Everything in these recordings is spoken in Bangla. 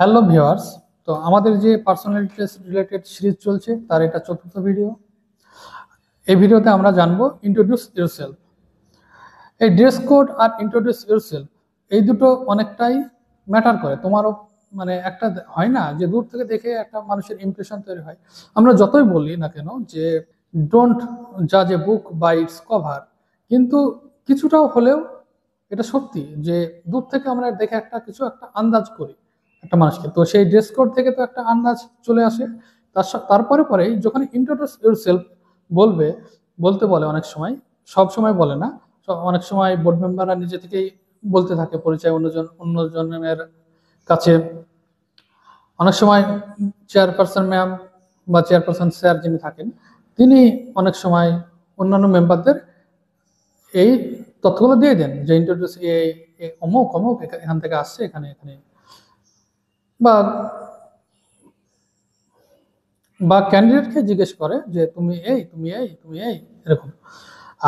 Hello viewers. তো আমাদের যে পার্সোনালিটি রিলেটেড সিরিজ চলছে তার এটা চতুর্থ ভিডিও। এই ভিডিওতে আমরা জানবো ইন্ট্রোডিউস ইউরসেলফ। এই ড্রেস কোড আর ইন্ট্রোডিউস ইউরসেলফ এই দুটো অনেকটাই ম্যাটার করে। তোমারও মানে একটা হয় না যে দূর থেকে দেখে একটা মানুষের ইমপ্রেশন তৈরি হয়। আমরা যতই বলি না কেন যে ডোন্ট জাজ এ বুক বাই ইটস কভার, কিন্তু কিছুটাও হলেও এটা সত্যি যে দূর থেকে আমরা দেখে একটা আন্দাজ করি একটা মানুষকে। তো সেই ড্রেস কোড থেকে তো একটা আন্দাজ চলে আসে। তারপরে পরেই যখন ইন্ট্রোডিউস ইউরসেলফ বলবে, বলতে বলে অনেক সময়, সব সময় বলে না। অনেক সময় বোর্ড মেম্বাররা নিজে থেকেই বলতে থাকে পরিচয় অন্যজনের কাছে। অনেক সময় চেয়ারপারসন ম্যাম বা চেয়ারপারসন স্যার যিনি থাকেন তিনি অনেক সময় অন্যান্য মেম্বারদের এই তথ্যগুলো দিয়ে দেন যে ইন্ট্রোডিউস অমুক অমুক এখান থেকে আসছে, এখানে এখানে। বা বা ক্যান্ডিডেটকে জিজ্ঞেস করে যে তুমি এই তুমি এই তুমি এই এরকম।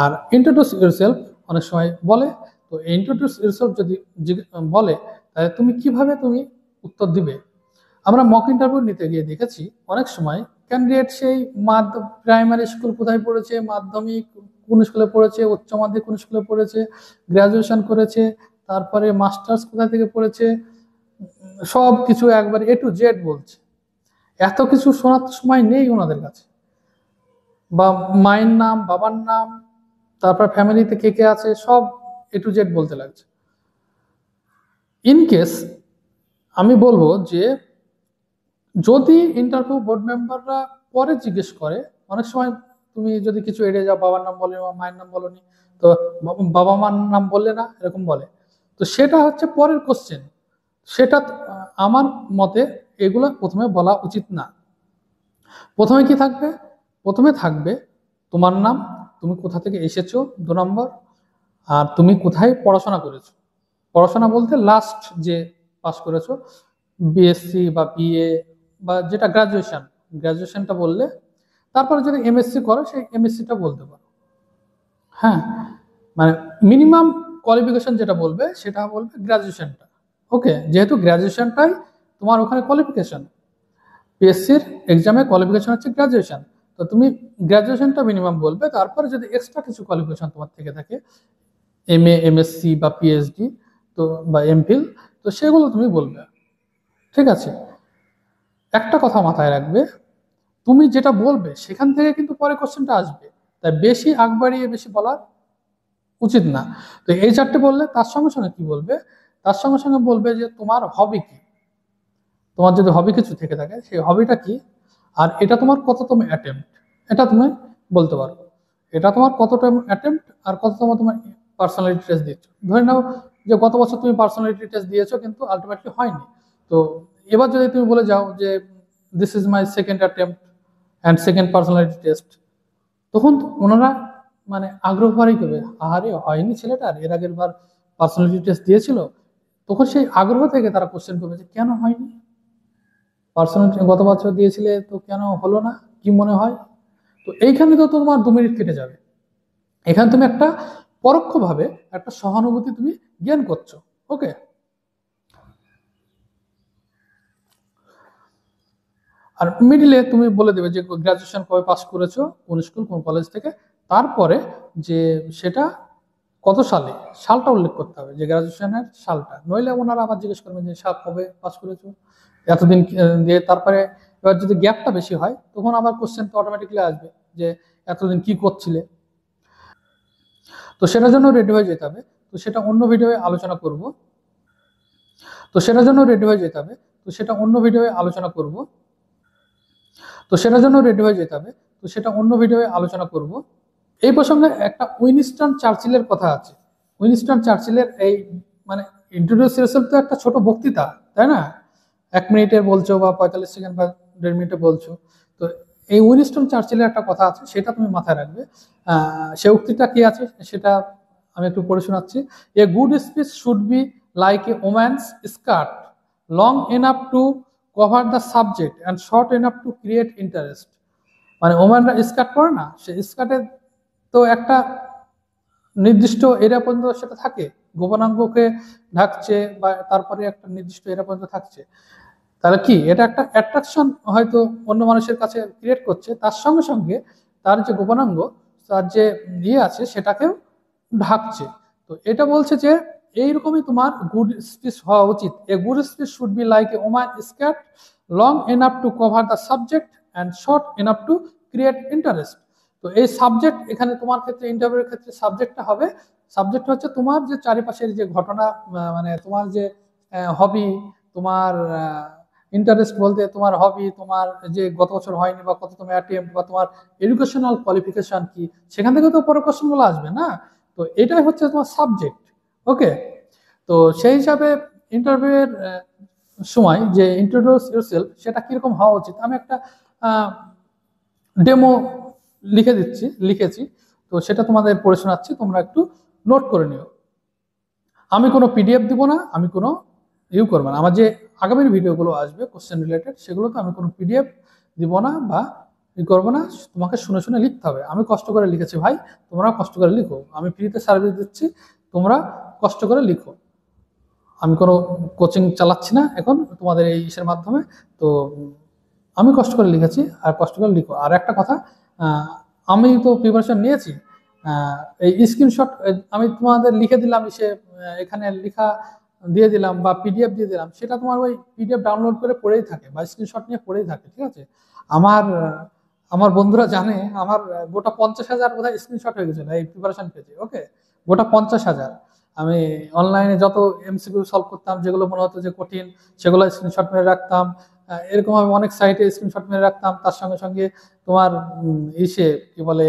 আর ইন্ট্রোডিউস ইউরসেলফ অনেক সময় বলে। তো ইন্ট্রোডিউস ইউরসেলফ যদি বলে তাহলে তুমি কিভাবে উত্তর দিবে। আমরা মক ইন্টারভিউ নিতে গিয়ে দেখেছি অনেক সময় ক্যান্ডিডেট সেই প্রাইমারি স্কুল কোথায় পড়েছে, মাধ্যমিক কোন স্কুলে পড়েছে, উচ্চ মাধ্যমিক কোন স্কুলে পড়েছে, গ্রাজুয়েশন করেছে, তারপরে মাস্টার্স কোথা থেকে পড়েছে, সব কিছু একবার A to Z বলছে। এত কিছু শোনার তো সময় নেই ওনাদের কাছে। বা মায়ের নাম, বাবার নাম, তারপর ফ্যামিলিতে কে কে আছে, সব A to Z বলতে লাগছে। ইন কেস আমি বলবো যে যদি ইন্টারভিউ বোর্ড মেম্বাররা পরে জিজ্ঞেস করে, অনেক সময় তুমি যদি কিছু এড়িয়ে যাও, বাবার নাম বলে মায়ের নাম বলনি, তো বাবা মার নাম বললে না, এরকম বলে, তো সেটা হচ্ছে পরের কোশ্চেন। সেটা আমার মতে এগুলো প্রথমে বলা উচিত না। প্রথমে কি থাকবে? প্রথমে থাকবে তোমার নাম, তুমি কোথা থেকে এসেছো 2 নম্বর, আর তুমি কোথায় পড়াশোনা করেছো। পড়াশোনা বলতে লাস্ট যে পাস করেছো, বিএসসি বা বিএ বা যেটা গ্রাজুয়েশনটা বললে। তারপরে যদি এমএসসি করো সেই এমএসসিটা বলতে পারো। হ্যাঁ, মানে মিনিমাম কোয়ালিফিকেশন যেটা বলবে সেটা বলবে গ্রাজুয়েশনটা। ওকে, যেহেতু গ্রাজুয়েশনটাই তোমার ওখানে কোয়ালিফিকেশন, পিএসসির এক্সামে কোয়ালিফিকেশন হচ্ছে গ্রাজুয়েশন। তো তুমি গ্রাজুয়েশনটা মিনিমাম বলবে, তারপরে যদি এক্সট্রা কিছু কোয়ালিফিকেশন তোমার থেকে থাকে, এমএ, এমএসসি বা পিএইচডি, তো বা এমফিল, তো সেগুলো তুমি বলবে। ঠিক আছে? একটা কথা মাথায় রাখবে, তুমি যেটা বলবে সেখান থেকে কিন্তু পরে কোশ্চেনটা আসবে, তাই বেশি আগ বাড়িয়ে বেশি বলা উচিত না। তো এই চারটে বললে তার সঙ্গে সঙ্গে কি বলবে? তার সঙ্গে সঙ্গে বলবে যে তোমার হবি কি। তোমার যদি হবি কিছু থেকে থাকে সেই হবিটা কি, আর এটা তোমার কততম অ্যাটেম্প্ট, এটা তুমি বলতে পারো। এটা তোমার কততম অ্যাটেম্প্ট আর কততম তোমার পার্সোনালিটি টেস্ট দিচ্ছ। ধরে নাও যে গত বছর তুমি পার্সোনালিটি টেস্ট দিয়েছো কিন্তু আলটিমেটলি হয়নি। তো এবার যদি তুমি বলে যাও যে this is my second attempt and second personality test, তখন ওনারা মানে আগ্রহ বাড়াই করবে, আহারে হয়নি ছেলেটার, এর আগের বার পার্সোনালিটি টেস্ট দিয়েছিল। তখন সেই আগ্রহ থেকে তারা কোশ্চেন করবে যে কেন হয়নি, পার্সোনালিটি গত বছর দিয়েছিলে তো কেন হলো না, কি মনে হয়। তো এইখানে তো তোমার 2 মিনিট কেটে যাবে। এখানে তুমি একটা পরোক্ষভাবে একটা সহানুভূতি তুমি জ্ঞান করছো। ওকে, আর মিডিলে তুমি বলে দেবে যে গ্রাজুয়েশন কবে পাস করেছো, কোন স্কুল কোন কলেজ থেকে। তারপরে যে সেটা কত সালে, সালটা উল্লেখ করতে হবে, যে গ্রাজুয়েশনের সালটা। নইলে ওনারা আবার জিজ্ঞেস করবেন যে সাল কবে পাস করেছো, এতদিন দিয়ে। তারপরে এবার যদি গ্যাপটা বেশি হয় তখন আবার কোশ্চেন তো অটোমেটিকলি আসবে যে এতদিন কি করছিলে। তো সেটার জন্য রেডি হয়ে যেতে হবে। তো সেটা অন্য ভিডিওয়ে আলোচনা করব। তো সেটার জন্য রেডি হয়ে যেতে হবে। তো সেটা অন্য ভিডিওয়ে আলোচনা করব। তো সেটার জন্য রেডি হয়ে যেতে হবে। তো সেটা অন্য ভিডিওয়ে আলোচনা করব। এই প্রসঙ্গে একটা উইনস্টন চার্চিলের কথা আছে। উইনস্টন চার্চিলের এই মানে ইন্ট্রোডিউস ইয়োরসেলফ তো একটা ছোট বক্তৃতা, তাই না? 1 মিনিটের বলছো বা 45 সেকেন্ড বা 1.5 মিনিটে বলছো। তো এই উইনস্টন চার্চিলের একটা কথা আছে, সেটা তুমি মাথায় রাখবে। সে উক্তিটা কি আছে সেটা আমি একটু পড়ে শোনাচ্ছি। A good speech should be like a woman's skirt, long enough to cover the subject and short enough to create interest. মানে ওম্যানরা স্কার্ট পরে না, সে স্কার্টের তো একটা নির্দিষ্ট এরিয়া পর্যন্ত সেটা থাকে, গোপনাঙ্গকে ঢাকছে বা তারপরে একটা নির্দিষ্ট এরিয়া পর্যন্ত থাকছে। তাহলে কি এটা একটা অ্যাট্রাকশন হয়তো অন্য মানুষের কাছে ক্রিয়েট করছে, তার সঙ্গে সঙ্গে তার যে গোপনাঙ্গ, তার যে ইয়ে আছে সেটাকেও ঢাকছে। তো এটা বলছে যে এইরকমই তোমার গুড স্পিচ হওয়া উচিত। A good speech should be like a woman skirt, long enough to cover the subject and short enough to create interest. তো এই সাবজেক্ট এখানে তোমার ক্ষেত্রে, ইন্টারভিউর ক্ষেত্রে সাবজেক্টটা হবে, সাবজেক্ট হচ্ছে তোমার যে চারিপাশের যে ঘটনা, মানে তোমার যে হবি, তোমার ইন্টারেস্ট বলতে তোমার হবি, তোমার যে গত বছর হয়নি বা কত তোমার অ্যাটেম্প, বা তোমার এডুকেশনাল কোয়ালিফিকেশন কি, সেখান থেকে তো পরে কোশ্চেনগুলো আসবে না। তো এটাই হচ্ছে তোমার সাবজেক্ট। ওকে, তো সেই হিসাবে ইন্টারভিউয়ের সময় যে ইন্ট্রোডিউস ইউরসেলফ সেটা কিরকম হওয়া উচিত, আমি একটা ডেমো লিখেছি, তো সেটা তোমাদের পড়ে শোনাচ্ছি, তোমরা একটু নোট করে নিও। আমি কোনো পিডিএফ দিব না, আমি কোনো করবো না। আমার যে আগামী ভিডিওগুলো আসবে কোশ্চেন রিলেটেড, সেগুলো তো আমি কোনো পিডিএফ দিব না বা করবো না, তোমাকে শুনে শুনে লিখতে হবে। আমি কষ্ট করে লিখেছি ভাই, তোমরা কষ্ট করে লিখো। আমি ফ্রিতে সার্ভিস দিচ্ছি, তোমরা কষ্ট করে লিখো। আমি কোনো কোচিং চালাচ্ছি না এখন তোমাদের এই ইসের মাধ্যমে। তো আমি কষ্ট করে লিখেছি, আর কষ্ট করে লিখো। আর একটা কথা, আমি তো প্রিপারেশন নিয়েছি, এই স্ক্রিনশট আমি তোমাদের লিখে দিলাম, এখানে লেখা দিয়ে দিলাম বা পিডিএফ দিয়ে দিলাম, সেটা তোমার ওই পিডিএফ ডাউনলোড করে পড়েই থাকে বা স্ক্রিনশট নিয়ে পড়েই থাকে, ঠিক আছে। আমার আমার বন্ধুরা জানে আমার গোটা 50,000 বোধহয় স্ক্রিনশট হয়ে গেছিল এই প্রিপারেশন পেজে। ওকে, গোটা 50,000। আমি অনলাইনে যত এমসিকিউ সলভ করতাম, যেগুলো মনে হতো যে কঠিন, সেগুলো স্ক্রিনশট মেরে রাখতাম। এরকম আমি অনেক সাইটে স্ক্রিনশট মেরে রাখতাম। তার সঙ্গে সঙ্গে তোমার কি বলে,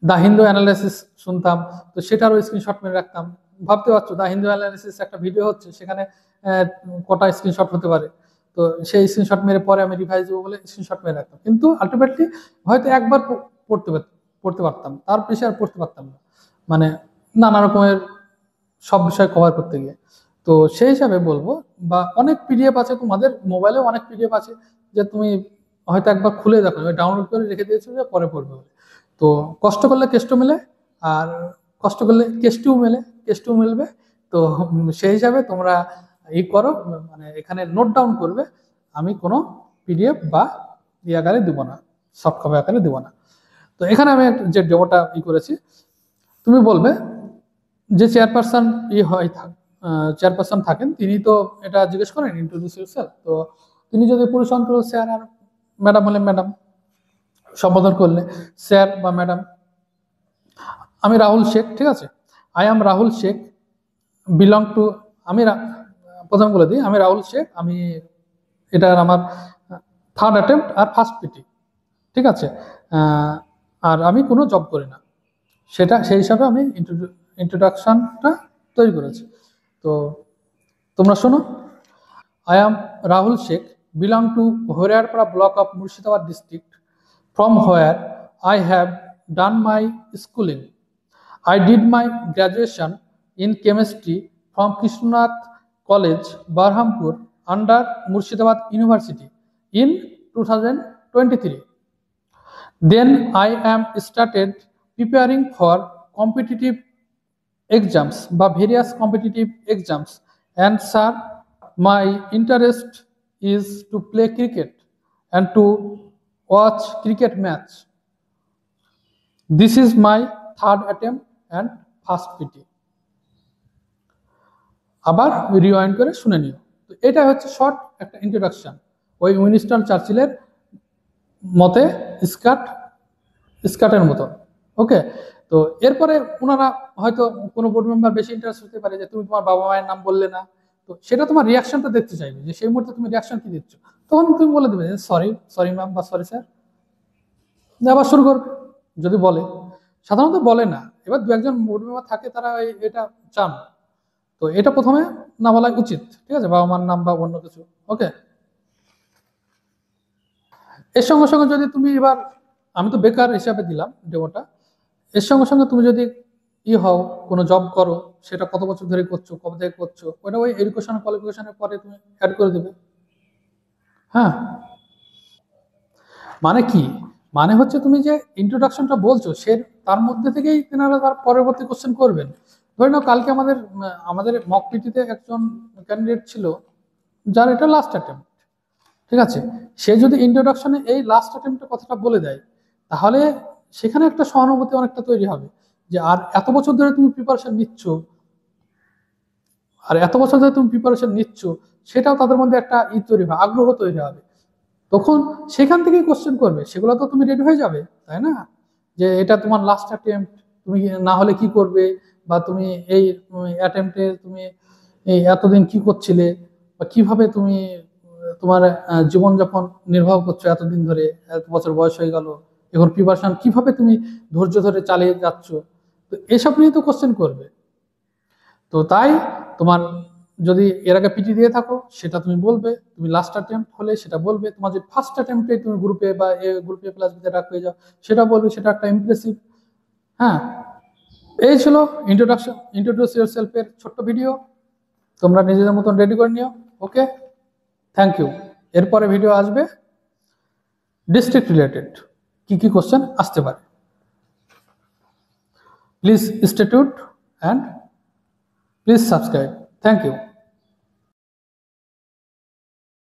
দ্য হিন্দু অ্যানালাইসিস শুনতাম, তো সেটারও স্ক্রিনশট মেরে রাখতাম। ভাবতে পারছো দ্য হিন্দু অ্যানালাইসিস একটা ভিডিও হচ্ছে, সেখানে কটা স্ক্রিনশট হতে পারে। তো সেই স্ক্রিনশট মেরে পরে আমি রিভাইজ দেবো বলে স্ক্রিনশট মেরে রাখতাম, কিন্তু আলটিমেটলি হয়তো একবার পড়তে পারতাম, তার বেশি আর পড়তে পারতাম না, মানে নানা রকমের সব বিষয় কভার করতে গিয়ে। তো সেই হিসাবে বলবো, বা অনেক পিডিএফ আছে তোমাদের মোবাইলেও, অনেক পিডিএফ আছে যে তুমি হয়তো একবার খুলে দেখো, ডাউনলোড করে রেখে দিয়েছো যে পরে পড়বে বলে। তো কষ্ট করলে কেষ্ট মেলে, আর কষ্ট করলে কেষ্টও মিলবে। তো সেই হিসাবে তোমরা করো, মানে এখানে নোট ডাউন করবে। আমি কোনো পিডিএফ বা আকারে দিব না, সফট কপি আকারে দিব না। তো এখানে আমি যে ডেমোটা করেছি, তুমি বলবে যে চেয়ারপারসন চেয়ারপারসন থাকেন, তিনি তো এটা জিজ্ঞেস করেন ইন্ট্রোডিউস ইউরসেলফ। তো তিনি যদি পুরুষ অন্তর স্যার, আর ম্যাডাম হলে ম্যাডাম, সম্বোধন করলে স্যার বা ম্যাডাম। আমি রাহুল শেখ, ঠিক আছে, I am Rahul Sheikh, belong to, আমি প্রথম বলে দিই, আমি রাহুল শেখ, আমি এটা আমার থার্ড অ্যাটেম্প্ট আর ফার্স্ট পিটি, ঠিক আছে। আর আমি কোনো জব করি না, সেই হিসাবে আমি ইন্ট্রোডাকশনটা তৈরি করেছি। তো তোমরা শোনো। I am Rahul Sheikh, belong to Hariharpara block of Murshidabad district, from where I have done my schooling. I did my graduation in chemistry from Krishnath College, Barhampur, under Murshidabad University in 2023. Then I am started preparing for competitive exams বা various competitive exams, and sir, my interest is to play cricket and to watch cricket match. This is my third attempt and first PT. আবার রিওয়াইন্ড করে শুনে নিও। তো এটা হচ্ছে শর্ট একটা ইন্ট্রোডাকশন, ওই উইনস্টন চার্চিলের মতে স্কার্টের মতো। ওকে, তো এরপরে ওনারা হয়তো কোনো বোর্ড মেম্বার বেশি ইন্টারেস্ট হতে পারে যে তুমি তোমার বাবা মায়ের নাম বললে না, তো সেটা তোমার রিয়াকশনটা দেখতে চাইবে, যে সেই মুহূর্তে তুমি রিয়াকশন কি দিচ্ছ। তখন তুমি বলে দেবে যে সরি ম্যাম বা সরি স্যার, আবার শুরু করবে। যদি বলে, সাধারণত বলে না, এবার দু একজন বোর্ড মেম্বার থাকে, তারা এটা চান। তো এটা প্রথমে না বলাই উচিত, ঠিক আছে, বাবা মার নাম বা অন্য কিছু। ওকে, এর সঙ্গে সঙ্গে যদি তুমি এবার, আমি তো বেকার হিসাবে দিলাম ডেমোটা, এর সঙ্গে সঙ্গে তুমি যদি হও, কোনো জব করো, সেটা কত বছর ধরে করছো, কবে থেকে করছো, ওটা ওই এডুকেশন কোয়ালিফিকেশনের পরে তুমি অ্যাড করে দেবে। হ্যাঁ, মানে কি, মানে হচ্ছে তুমি যে ইন্ট্রোডাকশনটা বলছো, তার মধ্যে থেকেই তেনারা তার পরবর্তী কোশ্চেন করবেন। ধরে নাও কালকে আমাদের মক পিটিতে একজন ক্যান্ডিডেট ছিল, যার এটা লাস্ট অ্যাটেম্প, ঠিক আছে, সে যদি ইন্ট্রোডাকশনে এই লাস্ট অ্যাটেম্পটের কথাটা বলে দেয়, তাহলে সেখানে একটা সহানুভূতি অনেকটা তৈরি হবে যে আর এত বছর ধরে তুমি প্রিপারেশন নিচ্ছ, সেটাও তাদের মধ্যে একটা তৈরি হবে, আগ্রহ তৈরি হবে। তখন সেখান থেকেই কোশ্চেন করবে, সেগুলো তো তুমি রেডি হয়ে যাবে, তাই না? যে এটা তোমার লাস্ট অ্যাটেম্প্ট, তুমি না হলে কি করবে, বা তুমি এই অ্যাটেম্পটে তুমি এই এতদিন কি করছিলে, বা কিভাবে তুমি তোমার জীবনযাপন নির্বাহ করছো এতদিন ধরে, এত বছর বয়স হয়ে গেল, এখন প্রিপারেশন কিভাবে তুমি ধৈর্য ধরে চালিয়ে যাচ্ছ, তো এসব নিয়ে তো কোশ্চেন করবে। তো তাই তোমার যদি এর আগে পিটি দিয়ে থাকো সেটা তুমি বলবে, তুমি লাস্ট অ্যাটেম্প্ট হলে সেটা বলবে, তোমার যে ফার্স্ট অ্যাটেম্পটে তুমি গ্রুপে বা গ্রুপে প্লাস বিতে ডাক হয়ে যাও সেটা বলবে, সেটা একটা ইমপ্রেসিভ। হ্যাঁ, এই ছিল ইন্ট্রোডিউস ইউরসেলফের ছোট্ট ভিডিও। তোমরা নিজেদের মতন রেডি করে নিও। Okay, thank you. এরপরে ভিডিও আসবে ডিস্ট্রিক্ট রিলেটেড, কি কি কোশ্চেন আসতে পারে। Please stay tuned and please subscribe. Thank you.